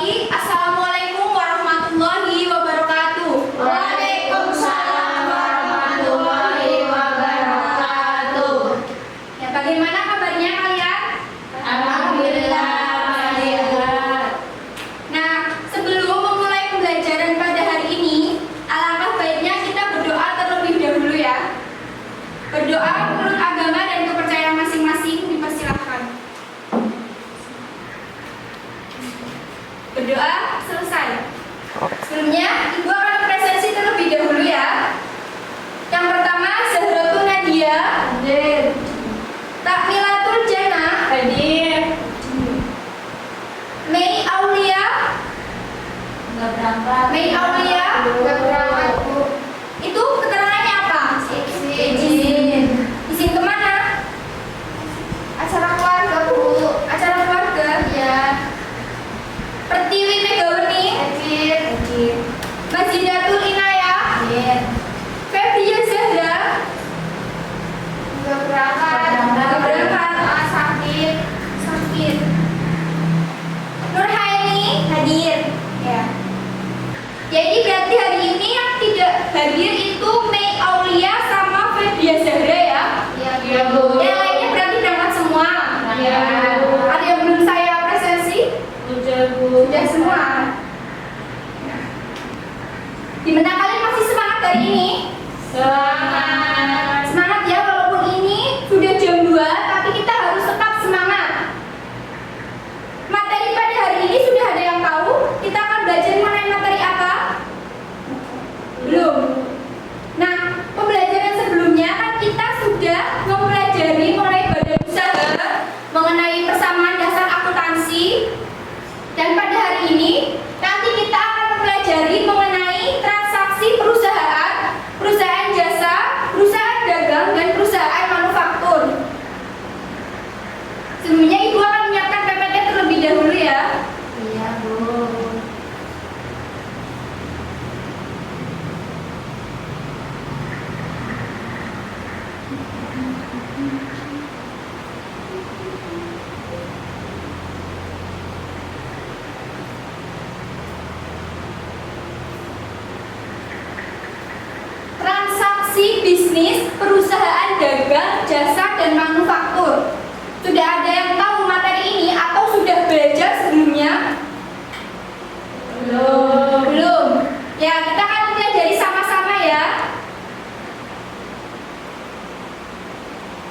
Assalamualaikum warahmatullahi wabarakatuh. Waalaikumsalam warahmatullahi wabarakatuh. Ya, bagaimana kabarnya kalian? Alhamdulillah sehat. Nah, sebelum memulai pembelajaran pada hari ini, alangkah baiknya kita berdoa terlebih dahulu ya. Berdoa menurut agama dan kepercayaan masing-masing, dipersilahkan. Berdoa selesai. Sebelumnya, Ibu akan presentasi terlebih dahulu ya. Yang pertama, Zahratul Nadia Hadir. Takmilatul Jannah Hadir. Mei Aulia Enggak berangkat. Mei Aulia Enggak berangkat, Bu. itu keterangannya apa? Izin. Izin kemana? Acara keluarga, Bu. Acara keluarga. Ya. Pertiwi Megaweni Hadir. Hadir. Masjidatul Inayah Hadir. Febria Zahra Enggak berangkat. Enggak berangkat. Sakit. sakit. Nurhaini hadir ya. Jadi berarti hari ini yang tidak hadir itu Mei Aulia sama Febria Zahra ya. Iya, Bu. Yang lainnya berarti berangkat semua. Iya, Bu. Ada yang belum saya presentasi? Udah, Bu. Sudah semua. Gimana kalian masih semangat hari ini? Semangat. Semangat ya, walaupun ini sudah jam 2, tapi kita harus tetap semangat. Materi pada hari ini sudah ada yang tahu? Kita akan belajar mengenai materi apa? Belum. Nah, pembelajaran sebelumnya kan kita sudah mempelajari mengenai badan usaha, mengenai persamaan dasar akuntansi, dan pada hari ini nanti kita akan mempelajari mengenai transaksi perusahaan, perusahaan jasa, perusahaan dagang, dan perusahaan manufaktur. Sebelumnya Ibu akan menyiapkan PPT terlebih dahulu ya. Iya, Bu. Transaksi bisnis, perusahaan dagang, jasa, dan manufaktur. Sudah ada yang tahu materi ini atau sudah belajar sebelumnya? Belum. Belum. Ya, kita akan pelajari sama-sama ya.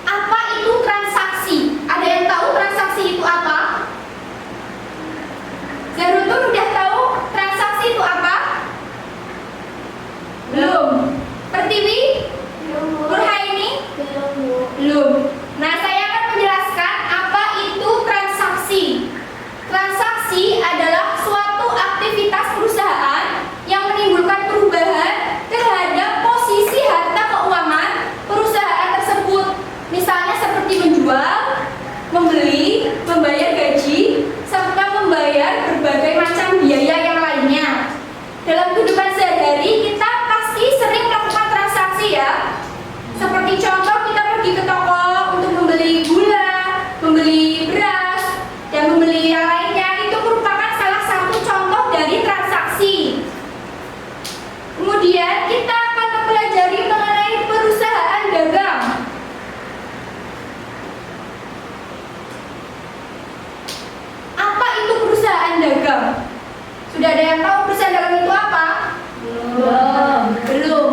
Apa itu transaksi? Ada yang tahu transaksi itu apa? Zarutun udah tahu transaksi itu apa? Belum. Pertiwi? Nurhaini? Belum, Bu. Belum. Nah, saya akan menjelaskan apa itu transaksi. Transaksi adalah suatu aktivitas perusahaan yang menimbulkan perubahan terhadap posisi harta keuangan perusahaan tersebut. Misalnya seperti menjual, membeli, membayar gaji, serta membayar berbagai macam biaya yang lainnya. Dalam kehidupan sehari-hari kita pasti sering melakukan transaksi ya. Seperti contoh kita pergi ke toko untuk membeli gula, membeli beras, dan membeli yang lainnya. Itu merupakan salah satu contoh dari transaksi. Kemudian kita akan mempelajari mengenai perusahaan dagang. Apa itu perusahaan dagang? Sudah ada yang tahu perusahaan dagang itu apa? Belum. Belum.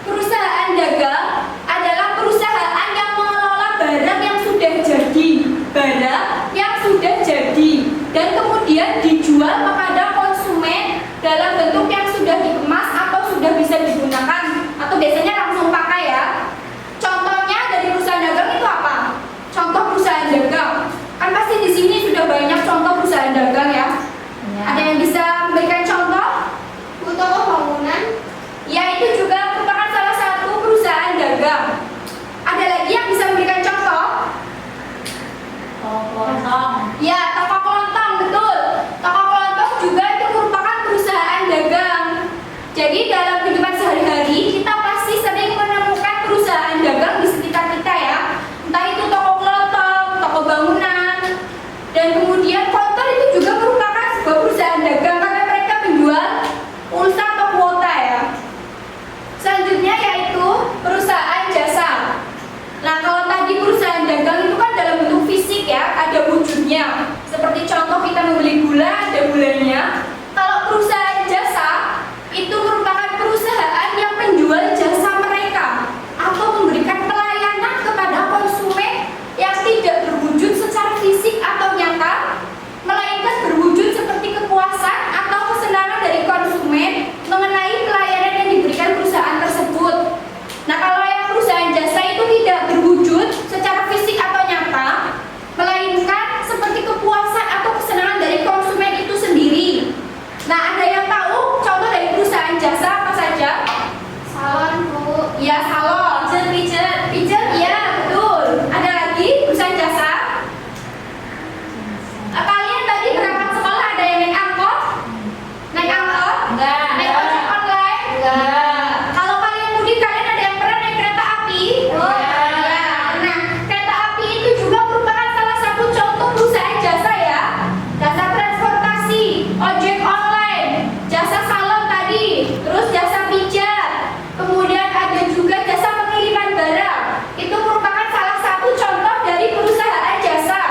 Perusahaan dagang adalah perusahaan yang mengelola barang yang sudah jadi, dan kemudian dijual kepada konsumen dalam bentuk yang sudah dikemas atau sudah bisa digunakan, atau biasanya ada wujudnya. Seperti contoh kita membeli gula, ada gulanya. Kalau perusahaan jasa itu merupakan perusahaan yang menjual jasa mereka atau memberikan pelayanan kepada konsumen yang tidak berwujud secara fisik atau nyata, melainkan berwujud seperti kepuasan atau kesenangan dari konsumen mengenai pelayanan yang diberikan perusahaan tersebut. Nah, kalau yang perusahaan jasa itu tidak berwujud secara fisik atau nyata, melainkan seperti kepuasan atau kesenangan dari konsumen itu sendiri. Nah, ada yang tahu contoh dari perusahaan jasa apa saja? Salon, Bu. Ya, salon. Pijat, ya, betul. Ada lagi perusahaan jasa? Kalian tadi berangkat sekolah ada yang naik angkot? Naik angkot? Enggak. Naik ojek online? Enggak. Kalau kalian mudik, kalian ada yang pernah naik kereta api? Oh, Ya. Nah, kereta api itu juga merupakan salah satu contoh perusahaan jasa ya. Jasa transportasi, ojek online, jasa salon tadi, terus jasa pijat, kemudian ada juga jasa pengiriman barang. Itu merupakan salah satu contoh dari perusahaan jasa.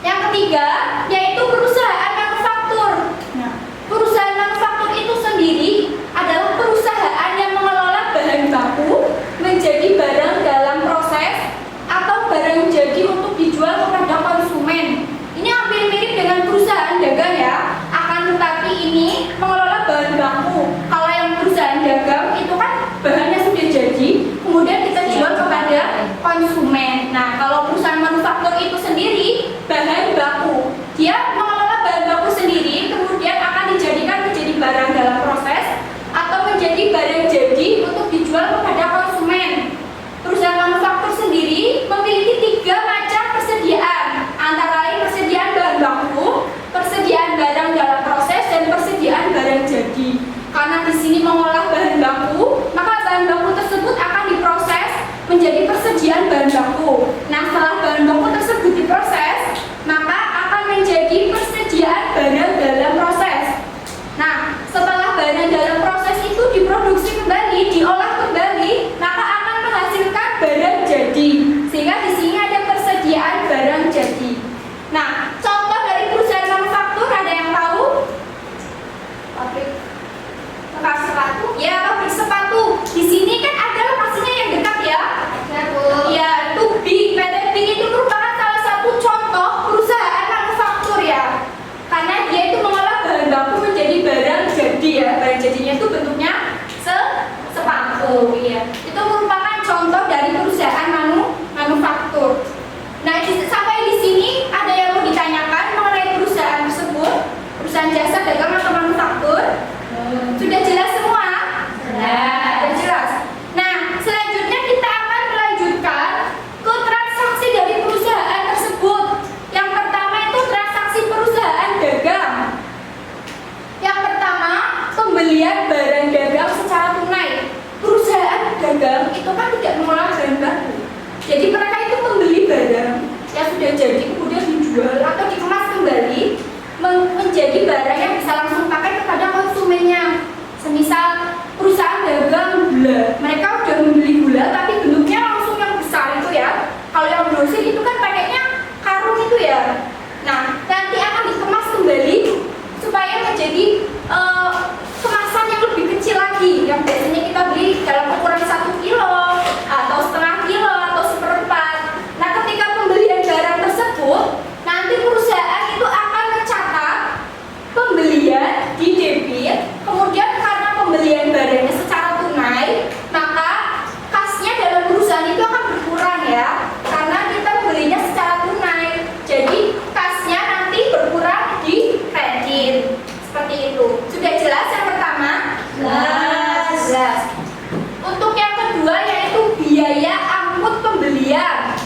Yang ketiga, yaitu perusahaan manufaktur. Nah, perusahaan manufaktur itu sendiri adalah perusahaan yang mengelola bahan baku menjadi barang dalam proses atau barang jadi untuk dijual kepada konsumen. Ini hampir mirip dengan perusahaan dagang ya, akan tetapi ini mengelola bahan baku. Kalau yang perusahaan dagang itu kan bahannya sudah jadi, kemudian kita jual kepada konsumen. Nah, kalau perusahaan manufaktur itu sendiri bahan baku, dia mengelola bahan baku sendiri, kemudian akan dijadikan menjadi barang dalam proses atau menjadi barang jadi untuk dijual kepada konsumen. Perusahaan manufaktur sendiri memiliki 3 macam persediaan, antara lain persediaan bahan baku, persediaan barang dalam proses, dan persediaan barang jadi. Karena di sini mengolah bahan baku, maka bahan baku tersebut akan diproses menjadi persediaan bahan baku. Nah, setelah bahan baku tersebut diproses, maka akan menjadi persediaan barang dalam proses. Nah, setelah barang dalam proses itu diproduksi kembali, diolah kembali, maka akan menghasilkan barang jadi. Sehingga di sini ada persediaan barang jadi. Nah, contoh dari perusahaan manufaktur ada yang tahu? Pabrik sepatu? Ya, pabrik sepatu. Di sini kan ada lokasinya yang dekat ya. Ada, Bu. Ya, Tubing, PT Tubing itu merupakan salah satu contoh perusahaan manufaktur ya. Karena dia itu mengolah bahan baku menjadi barang jadi ya. Barang jadinya itu bentuknya sepatu ya. Itu merupakan contoh dari perusahaan manufaktur. Nah, sampai di sini ada yang mau ditanyakan mengenai perusahaan tersebut? Perusahaan jasa, dagang atau manufaktur? Sudah jelas semua? Sudah jelas. Nah, selanjutnya kita akan melanjutkan ke transaksi dari perusahaan tersebut. Yang pertama itu transaksi perusahaan dagang. Yang pertama, pembelian barang dagang secara tunai. Perusahaan dagang itu kan tidak mengolah bahan baku. Jadi mereka itu membeli barang yang sudah jadi kemudian dijual atau dikemas kembali menjadi barang yang bisa langsung pakai kepada konsumennya. Semisal perusahaan dagang gula, mereka udah membeli gula tapi bentuknya langsung yang besar itu ya. Kalau yang grosir itu kan pakainya karung itu ya. Nah, nanti akan dikemas kembali supaya menjadi kemasan yang lebih kecil lagi, yang biasanya kita beli dalam ukuran 1 kilo atau setengah kilo atau seperempat. Nah, ketika pembelian barang tersebut, nanti perusahaan itu akan mencatat pembelian di debit, kemudian karena pembelian barangnya secara tunai, maka kasnya dalam perusahaan itu akan berkurang ya, karena kita membelinya secara tunai. Jadi kasnya nanti berkurang di kredit. Seperti itu. Sudah jelas yang pertama? Jelas. Untuk yang kedua yaitu biaya angkut pembelian.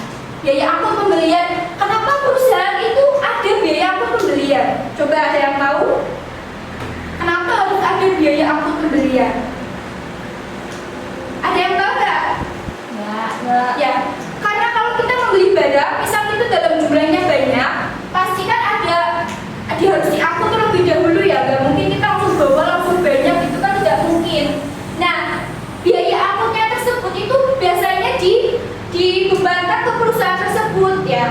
Biaya angkut pembelian. Kenapa perusahaan itu ada biaya angkut pembelian? Coba ada yang tahu? Kenapa harus ada biaya angkut pembelian? Ada yang tahu nggak? Enggak. Ya, karena kalau kita membeli barang, misal itu dalam jumlahnya banyak, pasti kan dia harus diangkut terlebih dahulu ya. Gak mungkin kita langsung bawa langsung banyak, itu kan tidak mungkin. Nah, biaya angkutnya tersebut itu biasanya dibebankan ke perusahaan tersebut ya.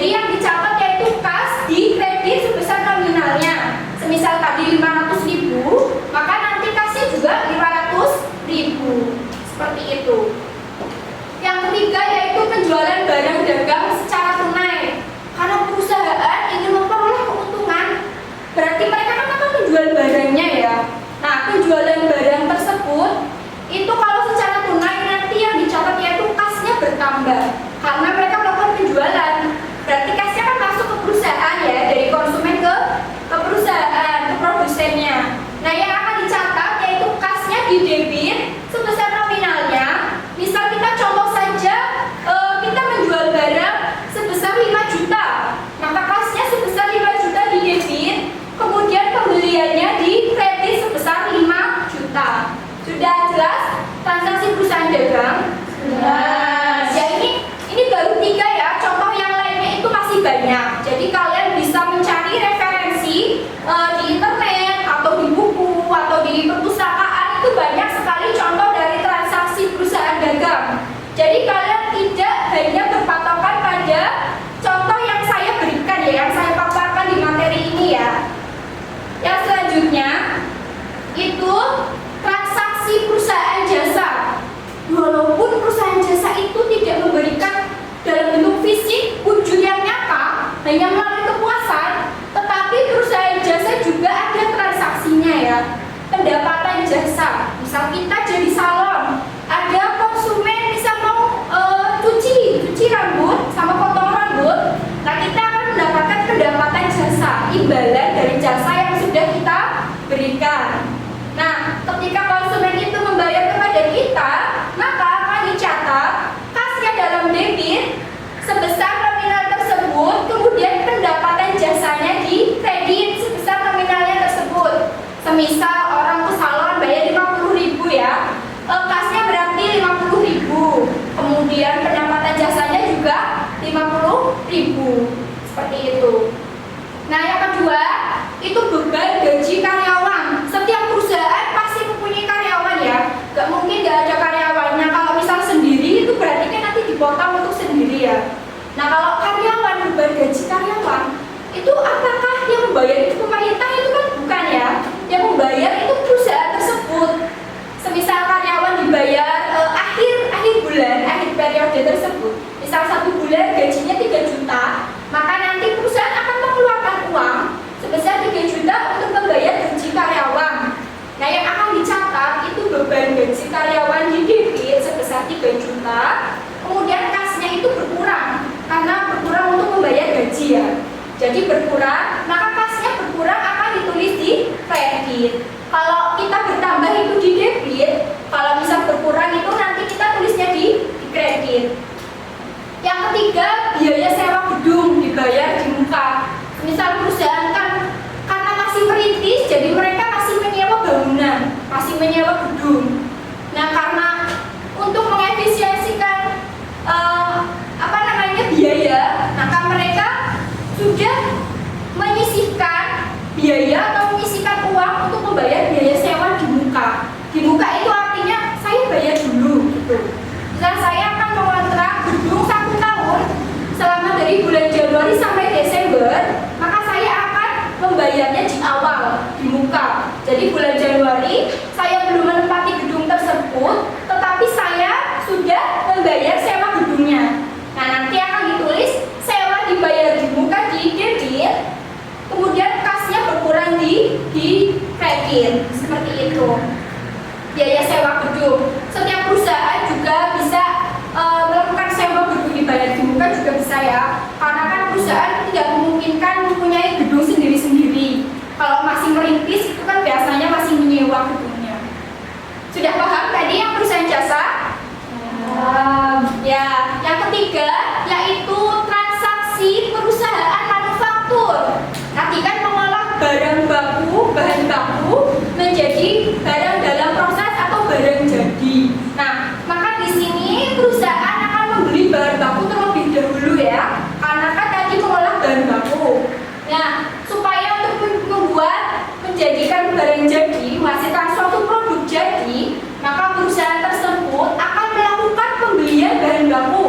Jadi yang dicatat yaitu kas di kredit sebesar nominalnya. Semisal tadi 500.000, maka nanti kasnya juga 500.000. Seperti itu. Yang ketiga yaitu penjualan barang dagang secara tunai. Karena perusahaan ingin memperoleh keuntungan, berarti mereka akan menjual barangnya ya. Nah, penjualan barang tersebut itu kalau secara tunai nanti yang dicatat yaitu kasnya bertambah karena mereka melakukan penjualan. Berarti kasnya akan masuk ke perusahaan ya, dari konsumen ke perusahaan, ke produsennya. Nah, yang akan dicatat yaitu kasnya di debit sebesar nominalnya. Misal kita contoh saja kita menjual barang sebesar 5 juta, maka kasnya sebesar 5 juta di debit, kemudian pembeliannya di kredit sebesar 5 juta. Sudah jelas transaksi perusahaan dagang? Jelas. Ya, ini baru 3 ya, contoh yang lainnya itu masih banyak. Jadi kalian bisa mencari referensi di internet atau di buku atau di perpustakaan, itu banyak sekali contoh dari transaksi perusahaan dagang. Jadi kalian tidak hanya berpatokan pada contoh yang saya berikan ya, yang saya paparkan di materi ini ya. Yang selanjutnya itu transaksi perusahaan jasa. Walaupun perusahaan jasa itu tidak memberikan dalam bentuk fisik wujud yang nyata, hanya melalui kepuasan, tetapi perusahaan jasa juga ada transaksinya ya. Pendapatan jasa, misal kita jadi salon, ada konsumen bisa mau cuci rambut sama potong rambut, nah kita akan mendapatkan pendapatan jasa, imbalan dari jasa yang sudah kita berikan. Nah, ketika konsumen itu membayar kepada kita, maka akan dicatat kasnya dalam debit sebesar nominal tersebut, kemudian pendapatan jasanya di kredit sebesar nominalnya tersebut. Semisal orang ke salon bayar 50.000 ya, kasnya berarti 50.000, kemudian pendapatan jasanya juga 50.000, seperti itu. Nah, yang kedua itu beban gaji karyawan. Setiap perusahaan pasti mempunyai karyawan ya, gak mungkin gak ada karyawannya. Kalau misal sendiri itu berarti kan nanti dipotong untuk sendiri ya. Nah, kalau karyawan, beban gaji karyawan itu apakah yang membayar itu pemerintah? Itu kan bukan ya, yang membayar itu perusahaan tersebut. Semisal karyawan dibayar akhir bulan, akhir periode tersebut, misal 1 bulan gajinya 3 juta, maka nanti perusahaan akan mengeluarkan uang sebesar 3 juta untuk membayar gaji karyawan. Nah, yang akan dicatat itu beban gaji karyawan di debit sebesar 3 juta, kemudian kasnya itu berkurang karena berkurang untuk membayar gaji ya. Jadi berkurang, maka kasnya berkurang akan ditulis di kredit. Kalau kita bertambah itu di debit, kalau misal berkurang itu nanti kita tulisnya di kredit. Yang ketiga, biaya sewa gedung dibayar di muka. Misal perusahaan kan karena masih merintis, jadi mereka masih menyewa bangunan, masih menyewa gedung. Nah, karena untuk mengefisiensikan biaya, maka mereka sudah menyisihkan biaya atau menyisihkan uang untuk membayar biaya sewa di muka. Di muka itu artinya saya bayar dulu gitu. Misal saya akan mengontrak gedung 1 tahun selama dari bulan Januari sampai Desember, maka saya akan membayarnya di awal di muka. Jadi bulan Januari saya belum menempati gedung tersebut, tetapi saya sudah membayar sewa gedungnya. Nah, nanti akan ditulis sewa dibayar di muka di debit, kemudian kasnya berkurang di kredit, seperti itu. Biaya sewa gedung. Setiap perusahaan juga bisa melakukan sewa gedung dibayar di muka juga bisa ya, karena kan perusahaan tidak memungkinkan mempunyai gedung sendiri-sendiri. Kalau masih merintis itu kan biasanya masih menyewa gedungnya. Sudah paham tadi yang perusahaan jasa? Ya, yang ketiga yaitu transaksi perusahaan manufaktur. Tadi kan mengolah barang baku, bahan baku menjadi barang dalam proses atau barang jadi. Nah, maka di sini perusahaan akan membeli bahan baku terlebih dahulu ya, karena kan tadi mengolah bahan baku. Nah, supaya untuk membuat menjadikan barang jadi, menghasilkan suatu produk jadi, maka perusahaan tersebut akan melakukan pembelian bahan baku.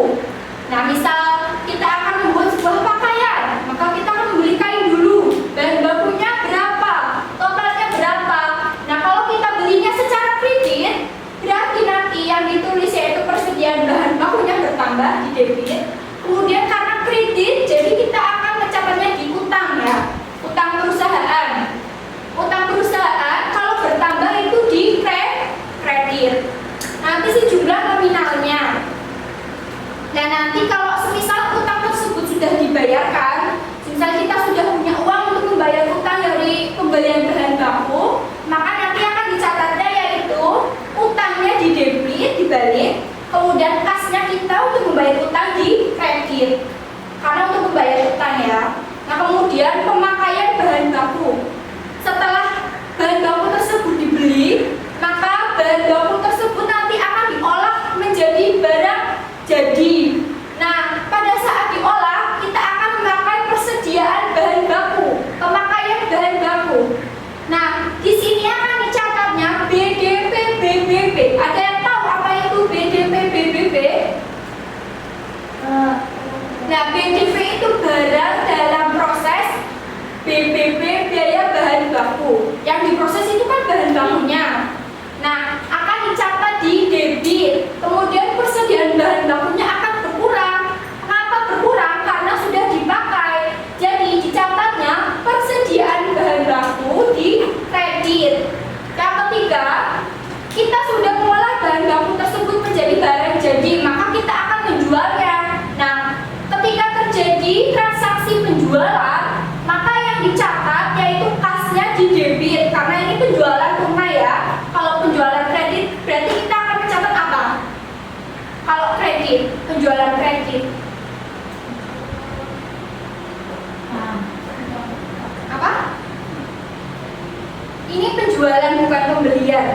kredit karena untuk membayar utang ya. Nah, kemudian pemakaian bahan baku. Setelah bahan baku tersebut dibeli, maka bahan baku tersebut nanti akan diolah menjadi barang jadi. Nah, pada saat diolah, kita akan memakai persediaan bahan baku, pemakaian bahan baku. Nah, di sini akan dicatatnya BDP BBB. Ada yang tahu apa itu BDP BBB? Nah, BDP itu barang dalam proses, BBB biaya bahan baku. Yang diproses itu kan bahan bakunya. Nah, akan dicatat di debit. Kemudian persediaan bahan bakunya akan berkurang. Kenapa berkurang? Karena sudah dipakai. Jadi dicatatnya persediaan bahan baku di kredit. Yang ketiga, kita sudah mengolah bahan baku tersebut menjadi barang jadi, maka kita akan menjualnya. Nah, ketika terjadi transaksi penjualan, maka yang dicatat yaitu kasnya di debit karena ini penjualan tunai ya. Kalau penjualan kredit berarti kita akan mencatat apa? Kalau kredit, penjualan kredit apa? Ini penjualan bukan pembelian.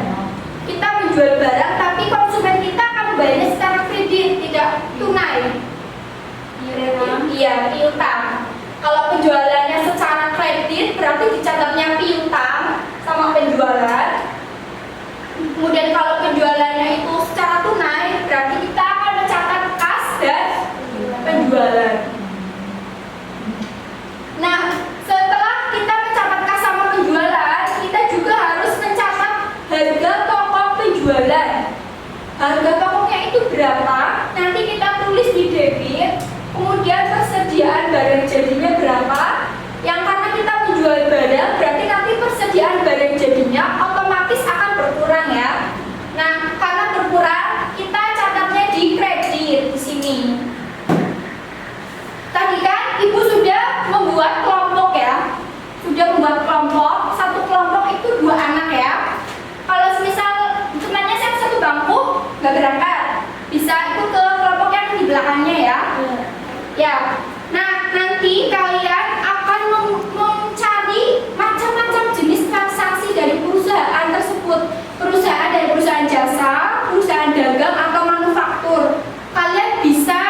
Kita menjual barang tapi konsumen kita akan membayarnya secara kredit, tidak tunai. Iya, piutang. Kalau penjualannya secara kredit berarti dicatatnya piutang sama penjualan. Kemudian kalau penjualannya itu secara tunai berarti kita akan mencatat kas dan penjualan. Nah, setelah kita mencatat kas sama penjualan, kita juga harus mencatat harga pokok penjualan. Harga pokoknya itu berapa? Nanti kita tulis di debit. Kemudian persediaan barang jadinya berapa? Yang karena kita menjual barang, berarti nanti persediaan barang jadinya otomatis akan berkurang ya. Nah, karena berkurang, kita catatnya di kredit di sini. Tadi kan Ibu sudah membuat kelompok ya. Sudah membuat kelompok, satu kelompok itu 2 anak ya. Kalau semisal temannya satu bangku, nggak berangkat, bisa ikut ke kelompok yang di belakangnya ya. Ya, nah nanti kalian akan mencari macam-macam jenis transaksi dari perusahaan tersebut. Perusahaan dari perusahaan jasa, perusahaan dagang atau manufaktur. Kalian bisa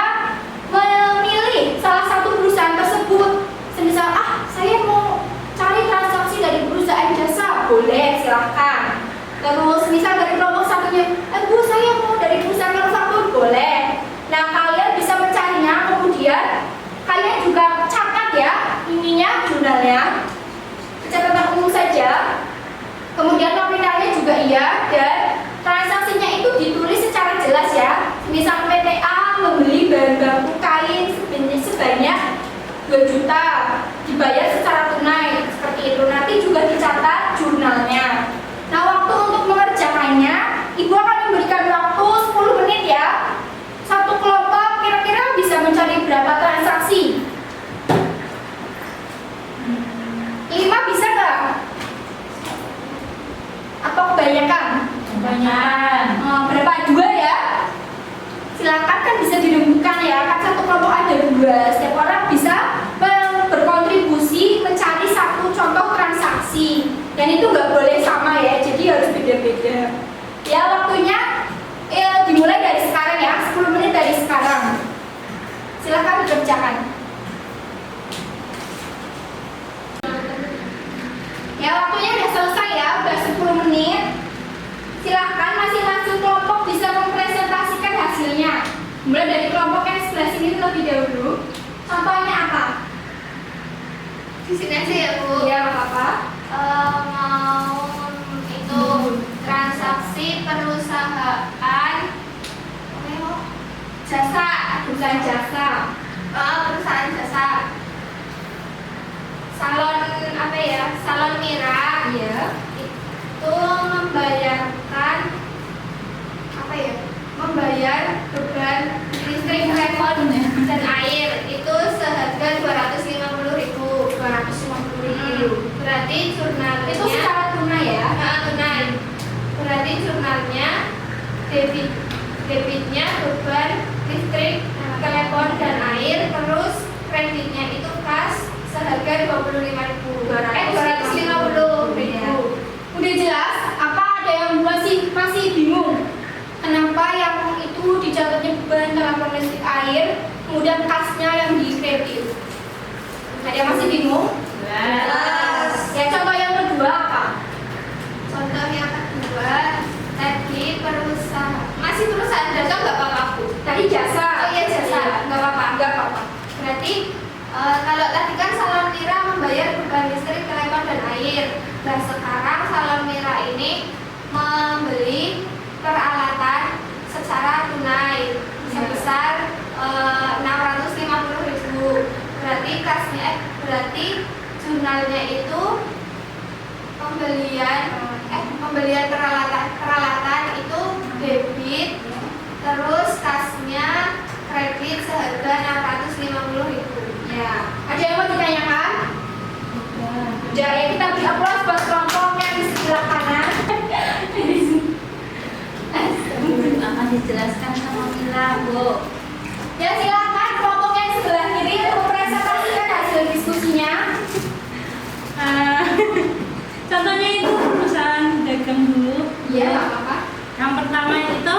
memilih salah satu perusahaan tersebut. Semisal, saya mau cari transaksi dari perusahaan jasa, boleh silahkan. Terus misal dari kelompok satunya, Bu saya mau dari perusahaan manufaktur, boleh. Nah, kalian bisa mencarinya, kemudian kalian juga catat ya, ininya jurnalnya, catatan umum saja. Kemudian nominalnya juga iya, dan transaksinya itu ditulis secara jelas ya. Misal PTA membeli bahan baku kain sebanyak 2 juta, dibayar secara tunai, seperti itu. Nanti juga dicatat jurnalnya. Nah, waktu untuk mengerjakannya, Ibu akan memberikan waktu 10 menit ya. Satu kelompok kira-kira bisa mencari berapa transaksi? 5 bisa nggak? Atau kebanyakan? Kebanyakan. Berapa? 2 ya? Silakan, kan bisa dirembukan ya. Kan satu kelompok ada 2. Setiap orang bisa berkontribusi mencari satu contoh transaksi. Dan itu nggak boleh sama ya. Jadi harus beda-beda. Ya, waktunya dimulai dari sekarang ya, 10 menit dari sekarang. Silakan dikerjakan. Ya, waktunya udah selesai ya, udah 10 menit. Silakan masing-masing kelompok bisa mempresentasikan hasilnya. Mulai dari kelompok yang sebelah sini terlebih dahulu. Contohnya apa? Di sini aja ya Bu. Ya, apa-apa. Mau itu transaksi perusahaan Jasa, perusahaan jasa. perusahaan jasa salon apa ya, salon Mira Iya. itu membayarkan apa ya, membayar beban listrik, telepon dan air itu seharga 250.000. 250.000. Berarti jurnalnya Itu secara tunai ya? tunai. Berarti jurnalnya debitnya beban listrik, telepon dan air kreditnya itu kas seharga 25.000. 250.000. Udah jelas? Apa ada yang masih bingung? Kenapa yang itu dicatatnya beban telepon listrik air, kemudian kasnya yang di kredit? Ada yang masih bingung? Jelas. Ya, contoh yang kedua apa? Contoh yang kedua, tadi masih perusahaan jasa nggak apa-apa aku. Tadi jasa. Oh iya jasa, nggak apa-apa. Enggak apa-apa. Berarti kalau tadi kan Salon Mira membayar beban listrik, telepon dan air. Nah sekarang Salon Mira ini membeli peralatan secara tunai sebesar 650.000. Berarti jurnalnya itu pembelian peralatan itu debit, terus kasnya kredit seharga 650.000. Ya. Ada yang mau ditanyakan? Jadi kita beri aplaus buat kelompok yang di sebelah kanan. Akan dijelaskan sama Mila, Bu. Ya, silakan kelompok yang sebelah kiri untuk presentasikan hasil diskusinya. Contohnya itu perusahaan dagang dulu. Iya, nggak apa-apa. Yang pertama itu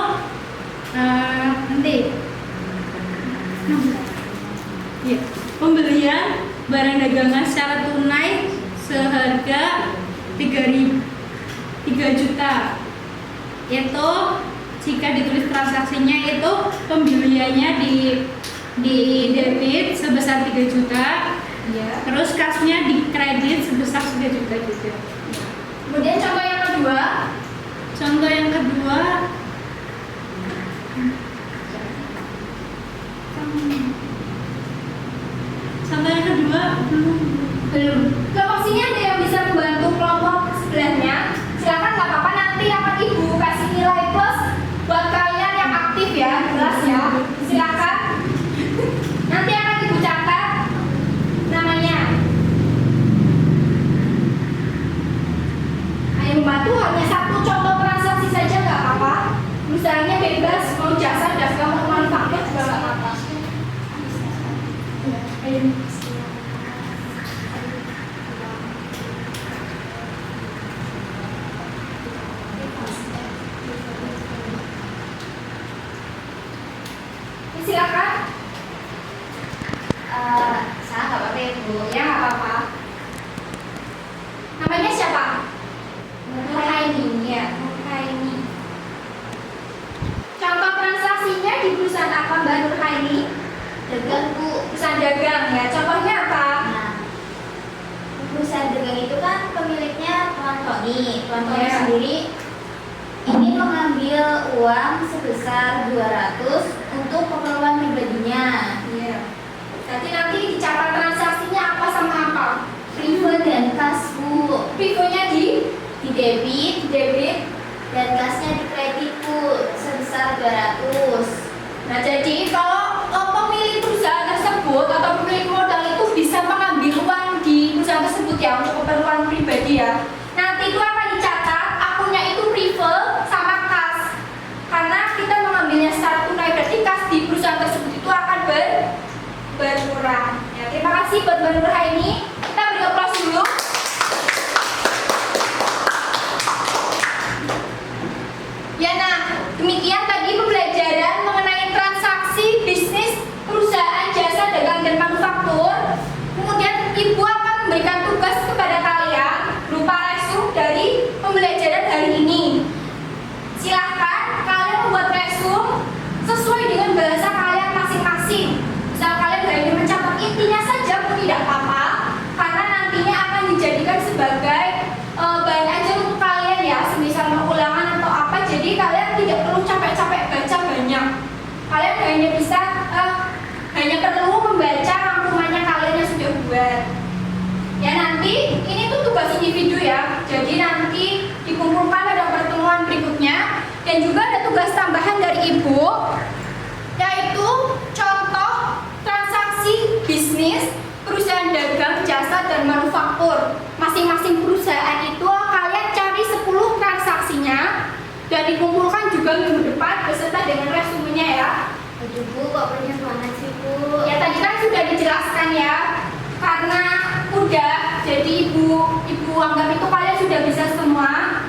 ya, pembelian barang dagangan secara tunai seharga 3 juta. Itu jika ditulis transaksinya itu pembeliannya di debit sebesar 3 juta. Iya. Terus kasnya di kredit sebesar 3 juta juga. Kemudian contoh yang kedua. Contoh yang kedua Belum. Kelompok sini ada yang bisa membantu kelompok sebelahnya? Silakan, nggak apa-apa, nanti akan ibu kasih nilai plus buat kalian yang aktif ya, jelas ya. Silakan. Nanti akan ibu catat namanya. Ayo membantu hanya satu contoh transaksi saja nggak apa-apa. Misalnya bebas mau jasa, mau manufaktur juga nggak apa-apa. Ayo. Silakan. Saya nggak apa-apa ya Bu. Ya, nggak apa-apa. Namanya siapa? Nurhaini. Ya, Nurhaini. Contoh transaksinya di perusahaan apa Mbak Nurhaini? Dagang Bu. Perusahaan dagang ya. Contohnya apa? Nah, perusahaan dagang itu kan pemiliknya Tuan Tony. Tuan Tony Ya. sendiri ini mengambil uang sebesar 200 untuk keperluan pribadinya. Iya. Jadi nanti dicatat transaksinya apa sama apa? Prive dan kas Bu. Pivonya di Di debit dan kasnya di kredit Bu sebesar 200. Nah, jadi kalau pemilik perusahaan tersebut atau pemilik modal itu bisa mengambil uang di perusahaan tersebut ya untuk keperluan pribadi ya. Nanti itu akan dicatat akunnya itu prive sama kas. Karena kita mengambilnya secara tunai, berarti kas di perusahaan tersebut itu akan berkurang. Ya, terima kasih buat Mbak Nurhaini. Kita beri aplaus dulu. Ya, nah, demikian tadi pembelajaran mengenai transaksi bisnis perusahaan jasa dagang dan manufaktur. Kemudian ibu akan memberikan tugas kepada kalian berupa resume dari pembelajaran hari ini. Silahkan kalian membuat resume sesuai dengan bahasa kalian masing-masing. Misal kalian hanya mencatat intinya saja pun tidak apa-apa, karena nantinya akan dijadikan sebagai bahan ajar untuk kalian ya, semisal ulangan atau apa. Jadi kalian tidak perlu capek-capek baca banyak. Kalian hanya perlu membaca rangkumannya kalian yang sudah buat. Ya, nanti ini tuh tugas individu ya. Jadi nanti dikumpulkan pada pertemuan berikutnya. Dan juga ada tugas tambahan dari ibu, yaitu contoh transaksi bisnis perusahaan dagang, jasa, dan manufaktur. Masing-masing perusahaan itu kalian cari 10 transaksinya dan dikumpulkan juga minggu depan beserta dengan resumenya ya. Aduh Bu, kok banyak banget sih Bu? Bu. Ya tadi kan sudah dijelaskan ya. Karena udah, jadi ibu anggap itu kalian sudah bisa semua.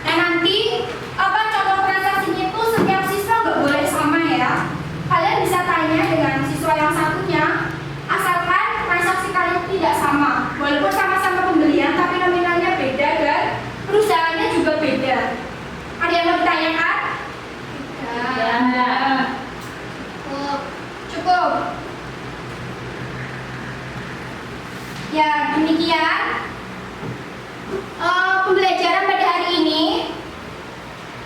Nah nanti contoh transaksinya itu setiap siswa nggak boleh sama ya. Kalian bisa tanya dengan siswa yang satunya, asalkan transaksi kalian tidak sama. Walaupun sama-sama pembelian, tapi nominalnya beda dan perusahaannya juga beda. Ada yang mau ditanyakan? Tidak. Cukup. Ya, demikian pembelajaran pada hari ini.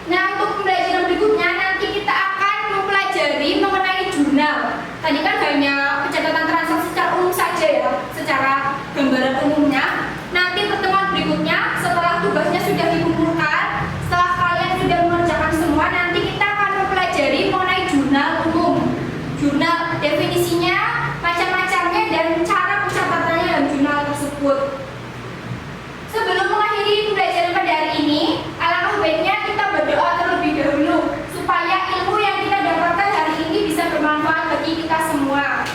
Nah, untuk pembelajaran berikutnya nanti kita akan mempelajari mengenai jurnal. Tadi kan hanya pencatatan transaksi secara umum saja ya, secara gambaran umumnya. Nanti pertemuan berikutnya setelah tugasnya sudah dikumpulkan, setelah kalian sudah mengerjakan semua, nanti kita akan mempelajari mengenai jurnal umum. Jurnal definisinya, macam-macamnya dan cara pencatatannya dalam jurnal tersebut. Sebelum mengakhiri pembelajaran pada hari ini, alangkah baiknya kita berdoa terlebih dahulu supaya ilmu yang kita dapatkan hari ini bisa bermanfaat bagi kita semua.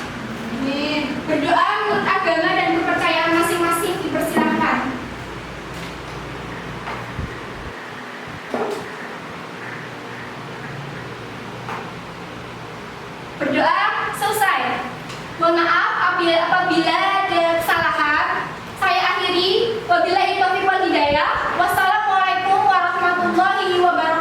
Amin. Berdoa menurut agama dan kepercayaan masing-masing dipersilahkan. Berdoa selesai. Mohon maaf apabila ada kesalahan. Saya akhiri. Wabillahi taufiq wal hidayah. Wassalamualaikum warahmatullahi wabarakatuh.